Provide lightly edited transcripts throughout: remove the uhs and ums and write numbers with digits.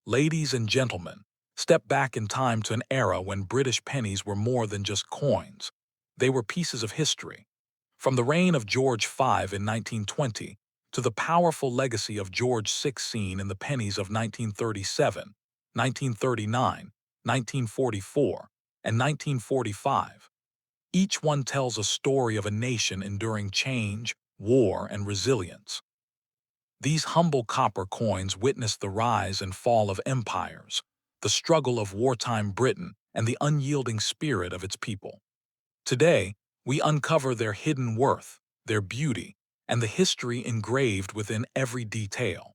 Ladies and gentlemen, step back in time to an era when British pennies were more than just coins. They were pieces of history. From the reign of George V in 1920 to the powerful legacy of George XVI in the pennies of 1937, 1939, 1944, and 1945. Each one tells a story of a nation enduring change, war, and resilience. These humble copper coins witnessed the rise and fall of empires, the struggle of wartime Britain, and the unyielding spirit of its people. Today, we uncover their hidden worth, their beauty, and the history engraved within every detail.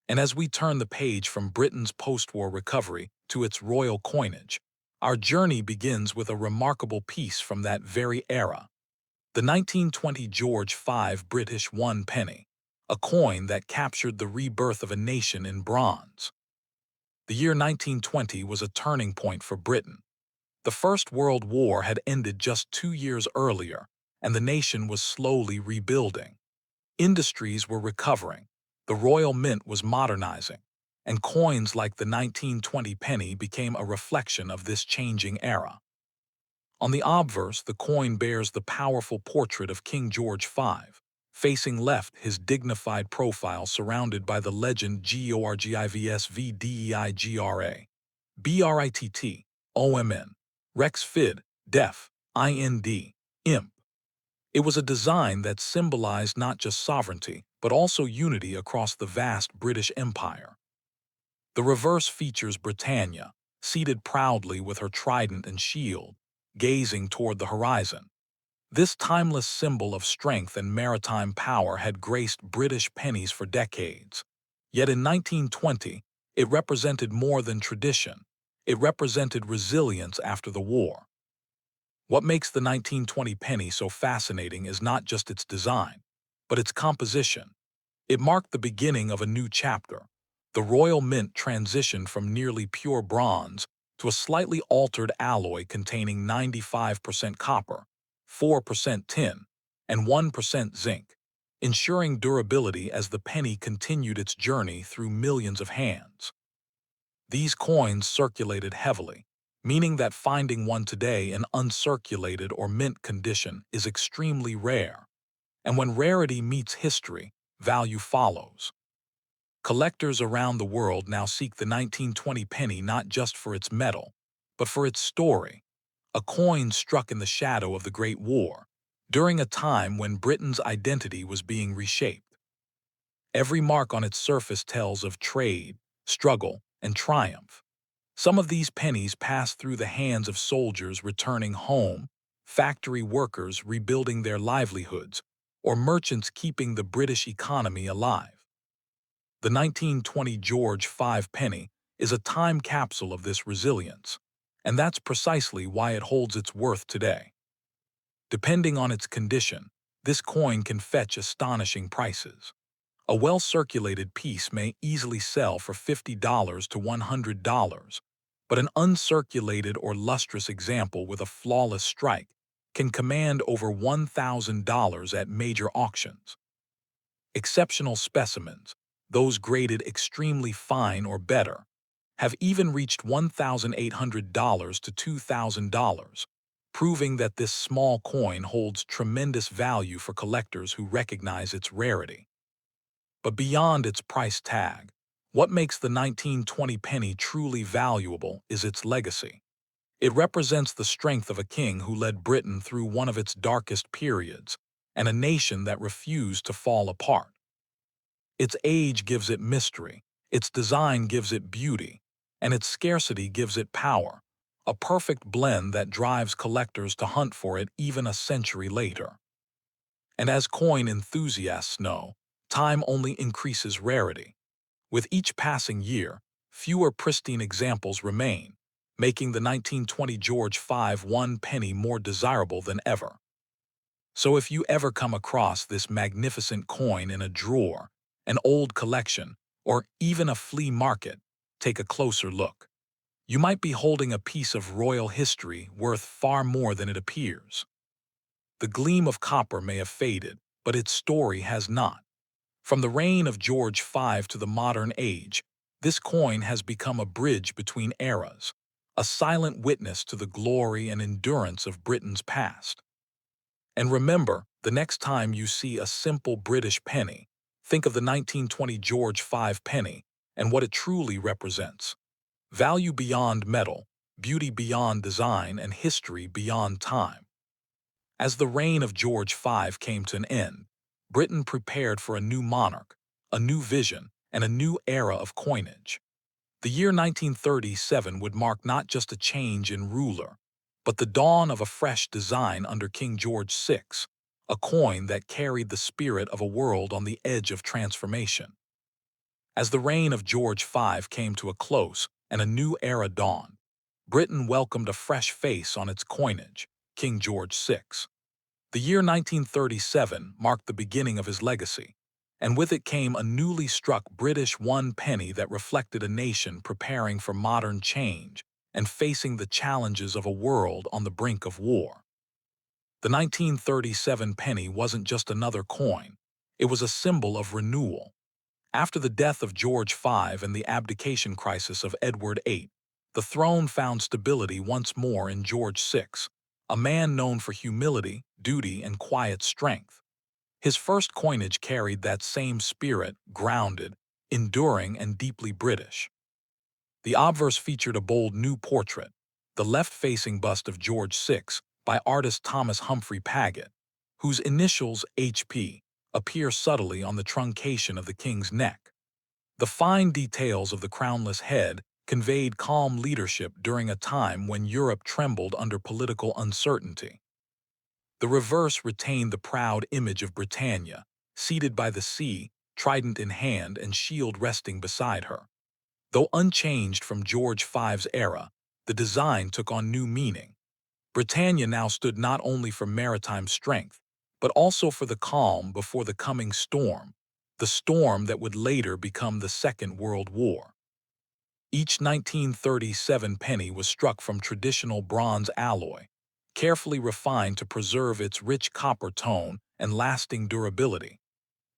And as we turn the page from Britain's post-war recovery to its royal coinage, our journey begins with a remarkable piece from that very era, the 1920 George V British one penny, a coin that captured the rebirth of a nation in bronze. The year 1920 was a turning point for Britain. The First World War had ended just 2 years earlier, and the nation was slowly rebuilding. Industries were recovering, the Royal Mint was modernizing, and coins like the 1920 penny became a reflection of this changing era. On the obverse, the coin bears the powerful portrait of King George V. Facing left, his dignified profile surrounded by the legend GORGIVSVDEIGRA. BRITT, OMN, Rex Fid, Def, IND, Imp. It was a design that symbolized not just sovereignty, but also unity across the vast British Empire. The reverse features Britannia, seated proudly with her trident and shield, gazing toward the horizon. This timeless symbol of strength and maritime power had graced British pennies for decades. Yet in 1920, it represented more than tradition. It represented resilience after the war. What makes the 1920 penny so fascinating is not just its design, but its composition. It marked the beginning of a new chapter. The Royal Mint transitioned from nearly pure bronze to a slightly altered alloy containing 95% copper, 4% tin, and 1% zinc, ensuring durability as the penny continued its journey through millions of hands. These coins circulated heavily, meaning that finding one today in uncirculated or mint condition is extremely rare. And when rarity meets history, value follows. Collectors around the world now seek the 1920 penny not just for its metal, but for its story, a coin struck in the shadow of the Great War, during a time when Britain's identity was being reshaped. Every mark on its surface tells of trade, struggle, and triumph. Some of these pennies passed through the hands of soldiers returning home, factory workers rebuilding their livelihoods, or merchants keeping the British economy alive. The 1920 George V penny is a time capsule of this resilience, and that's precisely why it holds its worth today. Depending on its condition, this coin can fetch astonishing prices. A well-circulated piece may easily sell for $50 to $100, but an uncirculated or lustrous example with a flawless strike can command over $1,000 at major auctions. Exceptional specimens, those graded extremely fine or better, have even reached $1,800 to $2,000, proving that this small coin holds tremendous value for collectors who recognize its rarity. But beyond its price tag, what makes the 1920 penny truly valuable is its legacy. It represents the strength of a king who led Britain through one of its darkest periods, and a nation that refused to fall apart. Its age gives it mystery, its design gives it beauty, and its scarcity gives it power, a perfect blend that drives collectors to hunt for it even a century later. And as coin enthusiasts know, time only increases rarity. With each passing year, fewer pristine examples remain, making the 1920 George V one penny more desirable than ever. So if you ever come across this magnificent coin in a drawer, an old collection, or even a flea market, take a closer look. You might be holding a piece of royal history worth far more than it appears. The gleam of copper may have faded, but its story has not. From the reign of George V to the modern age, This coin has become a bridge between eras, a silent witness to the glory and endurance of Britain's past. And remember, the next time you see a simple British penny, think of the 1920 George V penny and what it truly represents. Value beyond metal, beauty beyond design, and history beyond time. As the reign of George V came to an end, Britain prepared for a new monarch, a new vision, and a new era of coinage. The year 1937 would mark not just a change in ruler, but the dawn of a fresh design under King George VI, a coin that carried the spirit of a world on the edge of transformation. As the reign of George V came to a close and a new era dawned, Britain welcomed a fresh face on its coinage, King George VI. The year 1937 marked the beginning of his legacy, and with it came a newly struck British one penny that reflected a nation preparing for modern change and facing the challenges of a world on the brink of war. The 1937 penny wasn't just another coin, it was a symbol of renewal. After the death of George V and the abdication crisis of Edward VIII, the throne found stability once more in George VI, a man known for humility, duty, and quiet strength. His first coinage carried that same spirit, grounded, enduring, and deeply British. The obverse featured a bold new portrait, the left-facing bust of George VI by artist Thomas Humphrey Paget, whose initials HP appear subtly on the truncation of the king's neck. The fine details of the crownless head conveyed calm leadership during a time when Europe trembled under political uncertainty. The reverse retained the proud image of Britannia, seated by the sea, trident in hand and shield resting beside her. Though unchanged from George V's era, the design took on new meaning. Britannia now stood not only for maritime strength, but also for the calm before the coming storm, the storm that would later become the Second World War. Each 1937 penny was struck from traditional bronze alloy, carefully refined to preserve its rich copper tone and lasting durability.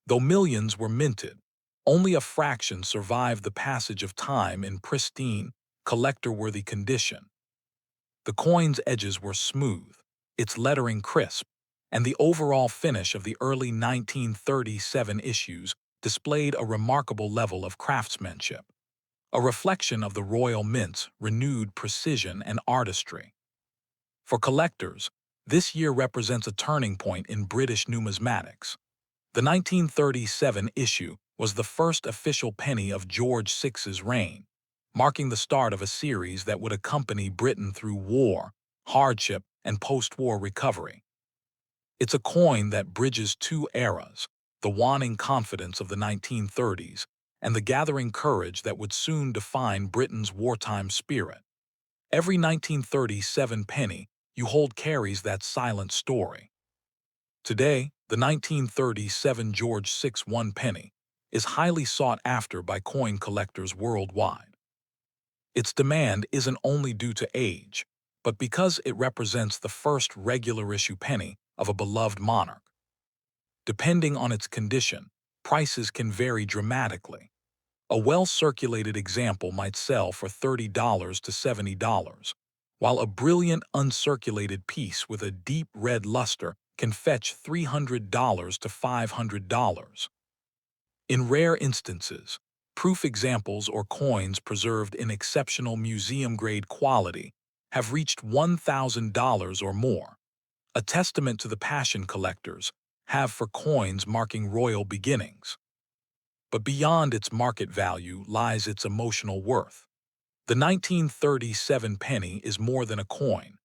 Though millions were minted, only a fraction survived the passage of time in pristine, collector-worthy condition. The coin's edges were smooth, its lettering crisp, and the overall finish of the early 1937 issues displayed a remarkable level of craftsmanship, a reflection of the Royal Mint's renewed precision and artistry. For collectors, this year represents a turning point in British numismatics. The 1937 issue was the first official penny of George VI's reign, marking the start of a series that would accompany Britain through war, hardship, and post-war recovery. It's a coin that bridges two eras, the waning confidence of the 1930s and the gathering courage that would soon define Britain's wartime spirit. Every 1937 penny you hold carries that silent story. Today, the 1937 George VI one penny is highly sought after by coin collectors worldwide. Its demand isn't only due to age, but because it represents the first regular-issue penny of a beloved monarch. Depending on its condition, prices can vary dramatically. A well-circulated example might sell for $30 to $70, while a brilliant uncirculated piece with a deep red luster can fetch $300 to $500. In rare instances, proof examples or coins preserved in exceptional museum-grade quality have reached $1,000 or more, a testament to the passion collectors have for coins marking royal beginnings. But beyond its market value lies its emotional worth. The 1937 penny is more than a coin.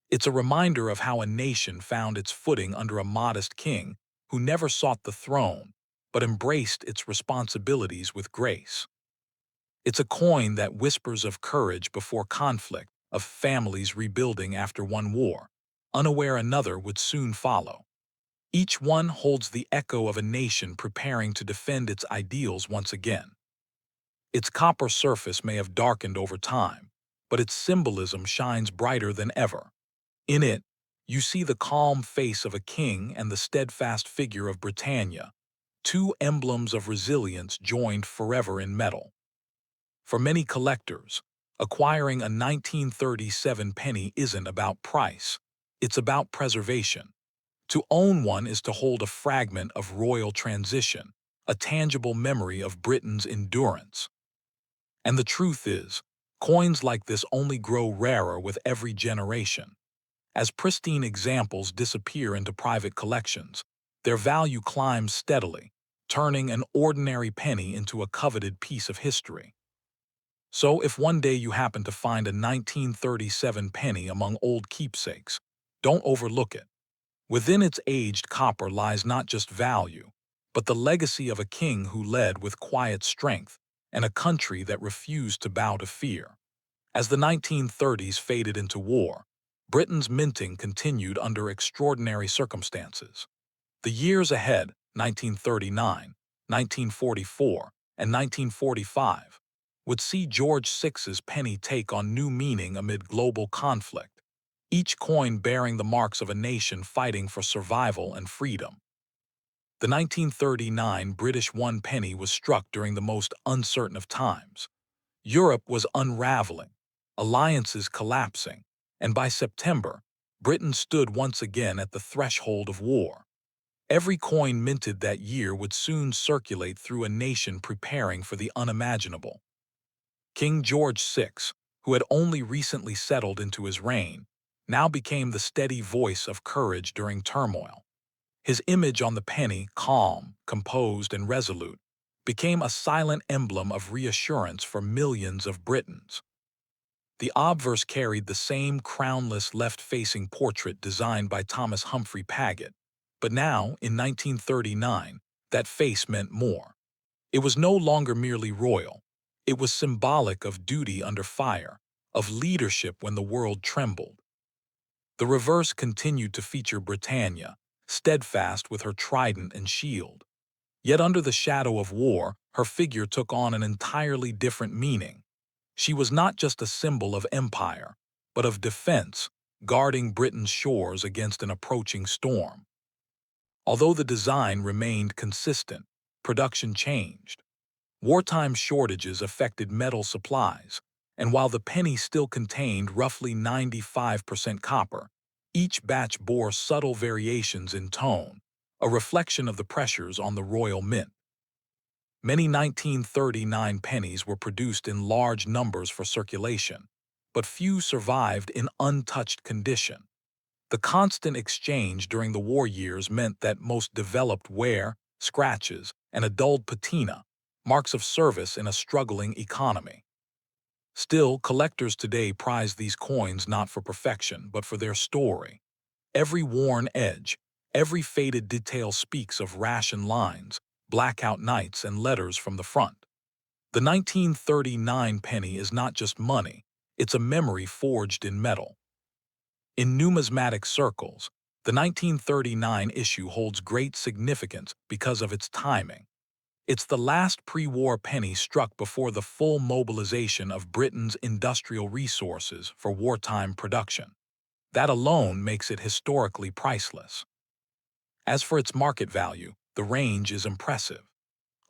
It's a reminder of how a nation found its footing under a modest king who never sought the throne, but embraced its responsibilities with grace. It's a coin that whispers of courage before conflict, of families rebuilding after one war, unaware another would soon follow. Each one holds the echo of a nation preparing to defend its ideals once again. Its copper surface may have darkened over time, but its symbolism shines brighter than ever. In it, you see the calm face of a king and the steadfast figure of Britannia, two emblems of resilience joined forever in metal. For many collectors, acquiring a 1937 penny isn't about price. It's about preservation. To own one is to hold a fragment of royal transition, a tangible memory of Britain's endurance. And the truth is, coins like this only grow rarer with every generation. As pristine examples disappear into private collections, their value climbs steadily, turning an ordinary penny into a coveted piece of history. So if one day you happen to find a 1937 penny among old keepsakes, don't overlook it. Within its aged copper lies not just value, but the legacy of a king who led with quiet strength and a country that refused to bow to fear. As the 1930s faded into war, Britain's minting continued under extraordinary circumstances. The years ahead, 1939, 1944, and 1945, would see George VI's penny take on new meaning amid global conflict, each coin bearing the marks of a nation fighting for survival and freedom. The 1939 British one penny was struck during the most uncertain of times. Europe was unraveling, alliances collapsing, and by September, Britain stood once again at the threshold of war. Every coin minted that year would soon circulate through a nation preparing for the unimaginable. King George VI, who had only recently settled into his reign, now became the steady voice of courage during turmoil. His image on the penny, calm, composed, and resolute, became a silent emblem of reassurance for millions of Britons. The obverse carried the same crownless left-facing portrait designed by Thomas Humphrey Paget, but now, in 1939, that face meant more. It was no longer merely royal. It was symbolic of duty under fire, of leadership when the world trembled. The reverse continued to feature Britannia, steadfast with her trident and shield. Yet under the shadow of war, her figure took on an entirely different meaning. She was not just a symbol of empire, but of defense, guarding Britain's shores against an approaching storm. Although the design remained consistent, production changed. Wartime shortages affected metal supplies, and while the penny still contained roughly 95% copper, each batch bore subtle variations in tone, a reflection of the pressures on the royal mint. Many 1939 pennies were produced in large numbers for circulation, but few survived in untouched condition. The constant exchange during the war years meant that most developed wear, scratches, and a dulled patina, marks of service in a struggling economy. Still, collectors today prize these coins not for perfection, but for their story. Every worn edge, every faded detail speaks of ration lines, blackout nights, and letters from the front. The 1939 penny is not just money, it's a memory forged in metal. In numismatic circles, the 1939 issue holds great significance because of its timing. It's the last pre-war penny struck before the full mobilization of Britain's industrial resources for wartime production. That alone makes it historically priceless. As for its market value, the range is impressive.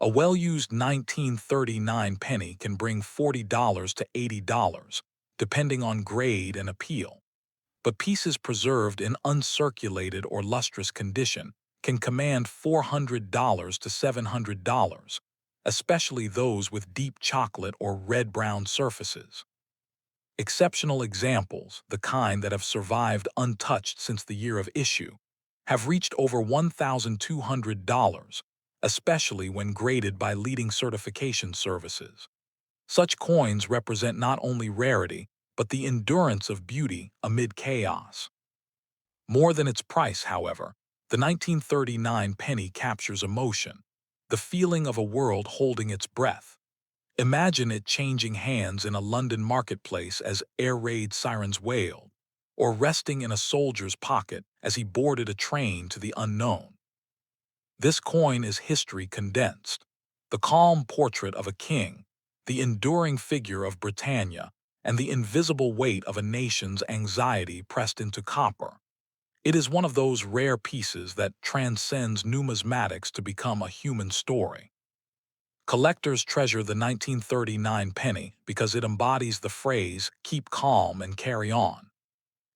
A well-used 1939 penny can bring $40 to $80, depending on grade and appeal. But pieces preserved in uncirculated or lustrous condition can command $400 to $700, especially those with deep chocolate or red-brown surfaces. Exceptional examples, the kind that have survived untouched since the year of issue, have reached over $1,200, especially when graded by leading certification services. Such coins represent not only rarity, but the endurance of beauty amid chaos. More than its price, however, the 1939 penny captures emotion, the feeling of a world holding its breath. Imagine it changing hands in a London marketplace as air raid sirens wailed, or resting in a soldier's pocket as he boarded a train to the unknown. This coin is history condensed, the calm portrait of a king, the enduring figure of Britannia, and the invisible weight of a nation's anxiety pressed into copper. It is one of those rare pieces that transcends numismatics to become a human story. Collectors treasure the 1939 penny because it embodies the phrase, "keep calm and carry on."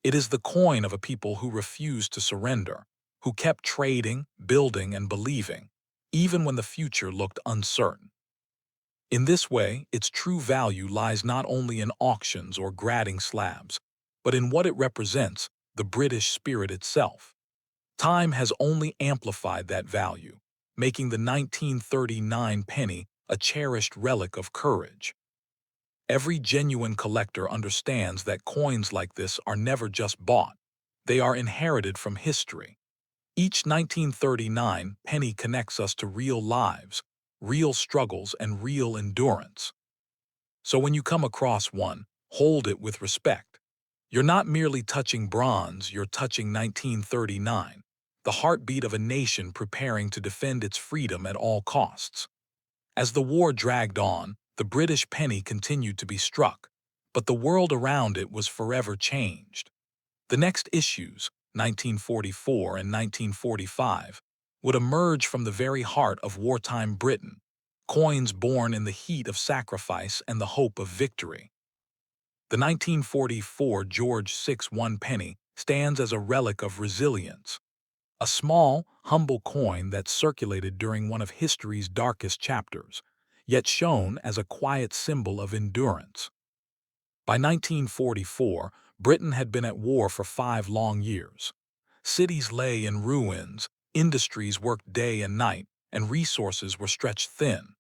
It is the coin of a people who refused to surrender, who kept trading, building, and believing, even when the future looked uncertain. In this way, its true value lies not only in auctions or grading slabs, but in what it represents, the British spirit itself. Time has only amplified that value, making the 1939 penny a cherished relic of courage. Every genuine collector understands that coins like this are never just bought. They are inherited from history. Each 1939 penny connects us to real lives, real struggles, and real endurance. So when you come across one, hold it with respect. You're not merely touching bronze, you're touching 1939, the heartbeat of a nation preparing to defend its freedom at all costs. As the war dragged on, the British penny continued to be struck, but the world around it was forever changed. The next issues, 1944 and 1945, would emerge from the very heart of wartime Britain, coins born in the heat of sacrifice and the hope of victory. The 1944 George VI one penny stands as a relic of resilience, a small, humble coin that circulated during one of history's darkest chapters, yet shown as a quiet symbol of endurance. By 1944, Britain had been at war for 5 long years. Cities lay in ruins, industries worked day and night, and resources were stretched thin.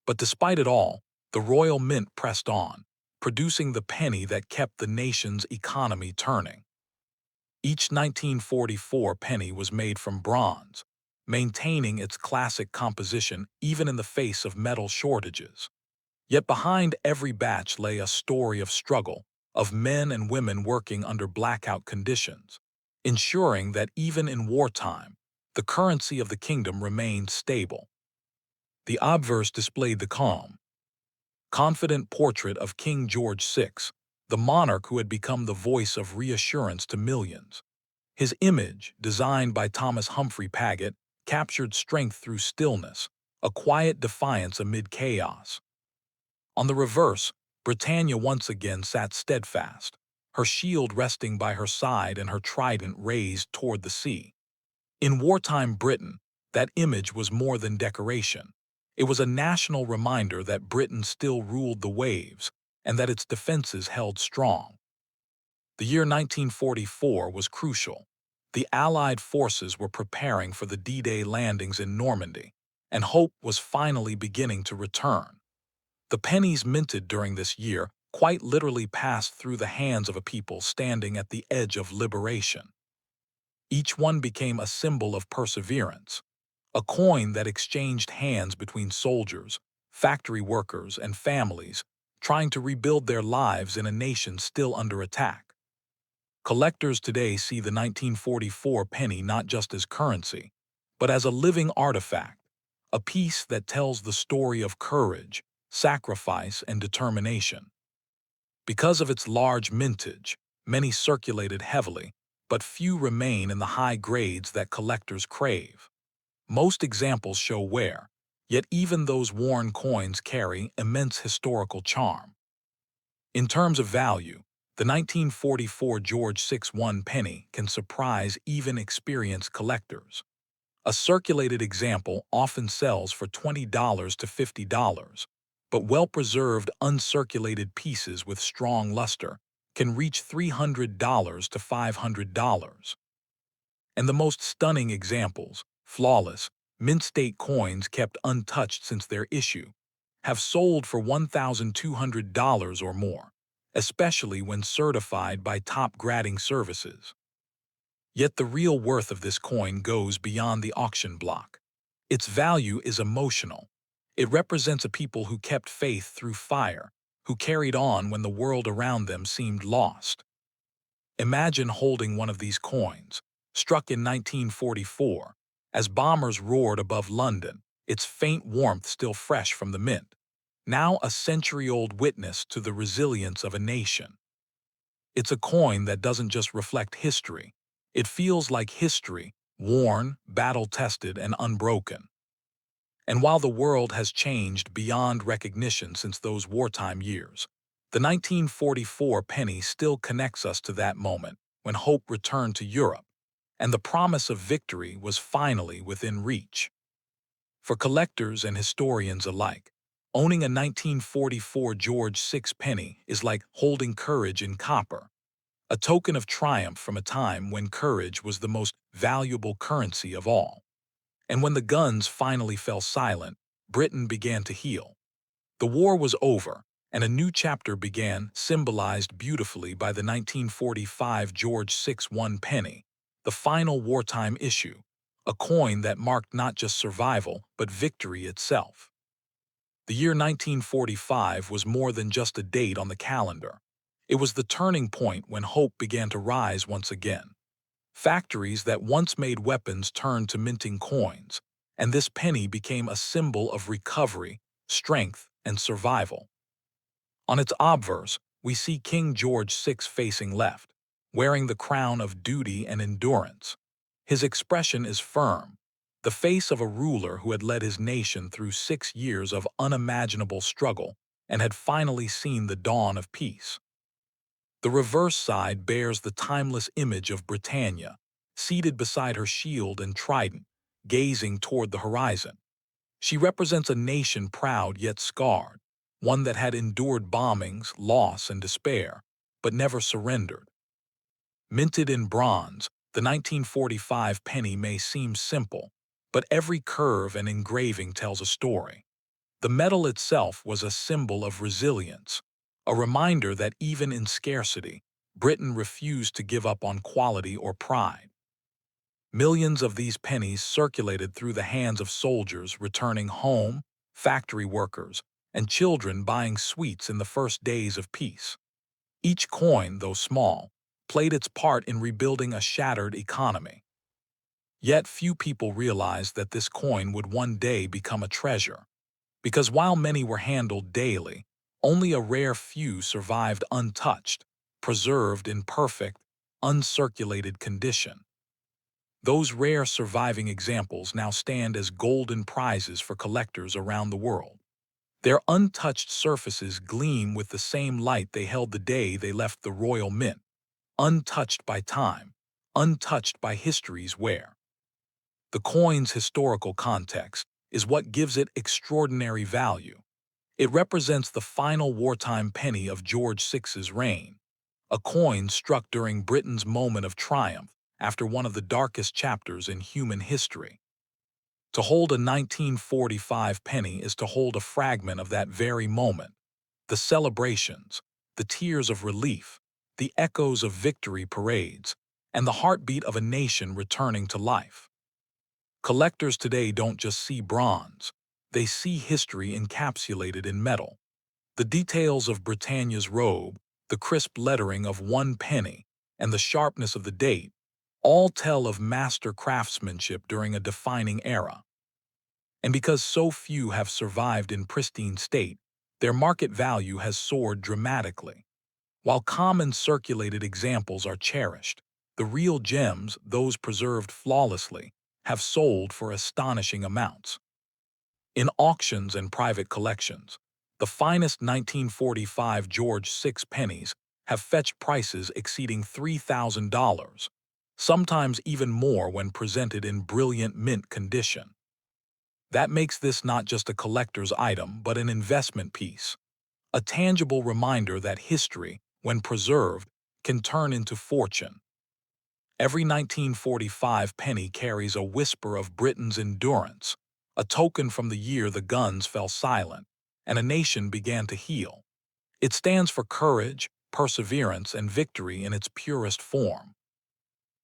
But despite it all, the Royal Mint pressed on, producing the penny that kept the nation's economy turning. Each 1944 penny was made from bronze, maintaining its classic composition even in the face of metal shortages. Yet behind every batch lay a story of struggle, of men and women working under blackout conditions, ensuring that even in wartime, the currency of the kingdom remained stable. The obverse displayed the calm, confident portrait of King George VI, the monarch who had become the voice of reassurance to millions. His image, designed by Thomas Humphrey Paget, captured strength through stillness, a quiet defiance amid chaos. On the reverse, Britannia once again sat steadfast, her shield resting by her side and her trident raised toward the sea. In wartime Britain, that image was more than decoration. It was a national reminder that Britain still ruled the waves and that its defenses held strong. The year 1944 was crucial. The Allied forces were preparing for the D-Day landings in Normandy, and hope was finally beginning to return. The pennies minted during this year quite literally passed through the hands of a people standing at the edge of liberation. Each one became a symbol of perseverance, a coin that exchanged hands between soldiers, factory workers, and families trying to rebuild their lives in a nation still under attack. Collectors today see the 1944 penny not just as currency, but as a living artifact, a piece that tells the story of courage, sacrifice, and determination. Because of its large mintage, many circulated heavily, but few remain in the high grades that collectors crave. Most examples show wear, yet even those worn coins carry immense historical charm. In terms of value, the 1944 George VI one penny can surprise even experienced collectors. A circulated example often sells for $20 to $50, but well-preserved uncirculated pieces with strong luster can reach $300 to $500. And the most stunning examples, flawless, mint-state coins kept untouched since their issue, have sold for $1,200 or more, especially when certified by top grading services. Yet the real worth of this coin goes beyond the auction block. Its value is emotional. It represents a people who kept faith through fire, who carried on when the world around them seemed lost. Imagine holding one of these coins, struck in 1944, as bombers roared above London, its faint warmth still fresh from the mint, now a century-old witness to the resilience of a nation. It's a coin that doesn't just reflect history. It feels like history, worn, battle-tested, and unbroken. And while the world has changed beyond recognition since those wartime years, the 1944 penny still connects us to that moment when hope returned to Europe, and the promise of victory was finally within reach. For collectors and historians alike, owning a 1944 George VI penny is like holding courage in copper, a token of triumph from a time when courage was the most valuable currency of all. And when the guns finally fell silent, Britain began to heal. The war was over, and a new chapter began, symbolized beautifully by the 1945 George VI one penny, the final wartime issue, a coin that marked not just survival but victory itself. The year 1945 was more than just a date on the calendar. It was the turning point when hope began to rise once again. Factories that once made weapons turned to minting coins, and this penny became a symbol of recovery, strength, and survival. On its obverse, we see King George VI facing left, wearing the crown of duty and endurance. His expression is firm, the face of a ruler who had led his nation through 6 years of unimaginable struggle and had finally seen the dawn of peace. The reverse side bears the timeless image of Britannia, seated beside her shield and trident, gazing toward the horizon. She represents a nation proud yet scarred, one that had endured bombings, loss, and despair, but never surrendered. Minted in bronze, the 1945 penny may seem simple, but every curve and engraving tells a story. The metal itself was a symbol of resilience, a reminder that even in scarcity, Britain refused to give up on quality or pride. Millions of these pennies circulated through the hands of soldiers returning home, factory workers, and children buying sweets in the first days of peace. Each coin, though small, played its part in rebuilding a shattered economy. Yet few people realized that this coin would one day become a treasure, because while many were handled daily, only a rare few survived untouched, preserved in perfect, uncirculated condition. Those rare surviving examples now stand as golden prizes for collectors around the world. Their untouched surfaces gleam with the same light they held the day they left the Royal Mint, untouched by time, untouched by history's wear. The coin's historical context is what gives it extraordinary value. It represents the final wartime penny of George VI's reign, a coin struck during Britain's moment of triumph after one of the darkest chapters in human history. To hold a 1945 penny is to hold a fragment of that very moment, the celebrations, the tears of relief, the echoes of victory parades, and the heartbeat of a nation returning to life. Collectors today don't just see bronze, they see history encapsulated in metal. The details of Britannia's robe, the crisp lettering of one penny, and the sharpness of the date all tell of master craftsmanship during a defining era. And because so few have survived in pristine state, their market value has soared dramatically. While common circulated examples are cherished, the real gems, those preserved flawlessly, have sold for astonishing amounts. In auctions and private collections, the finest 1945 George VI pennies have fetched prices exceeding $3,000, sometimes even more when presented in brilliant mint condition. That makes this not just a collector's item but an investment piece, a tangible reminder that history, when preserved, can turn into fortune. Every 1945 penny carries a whisper of Britain's endurance, a token from the year the guns fell silent and a nation began to heal. It stands for courage, perseverance, and victory in its purest form.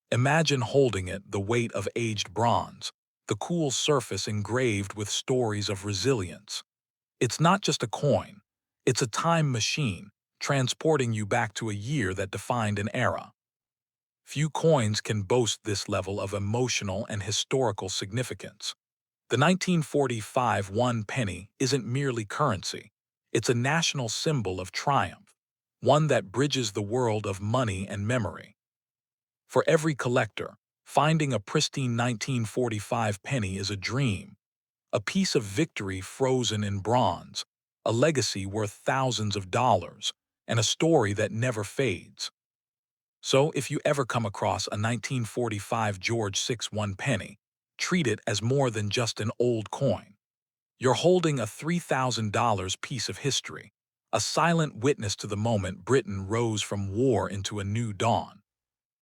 Imagine holding it, the weight of aged bronze, the cool surface engraved with stories of resilience. It's not just a coin, it's a time machine, transporting you back to a year that defined an era. Few coins can boast this level of emotional and historical significance. The 1945 one penny isn't merely currency, it's a national symbol of triumph, one that bridges the world of money and memory. For every collector, finding a pristine 1945 penny is a dream, a piece of victory frozen in bronze, a legacy worth thousands of dollars, and a story that never fades. So if you ever come across a 1945 George 6 one penny, treat it as more than just an old coin. You're holding a $3,000 piece of history, a silent witness to the moment Britain rose from war into a new dawn.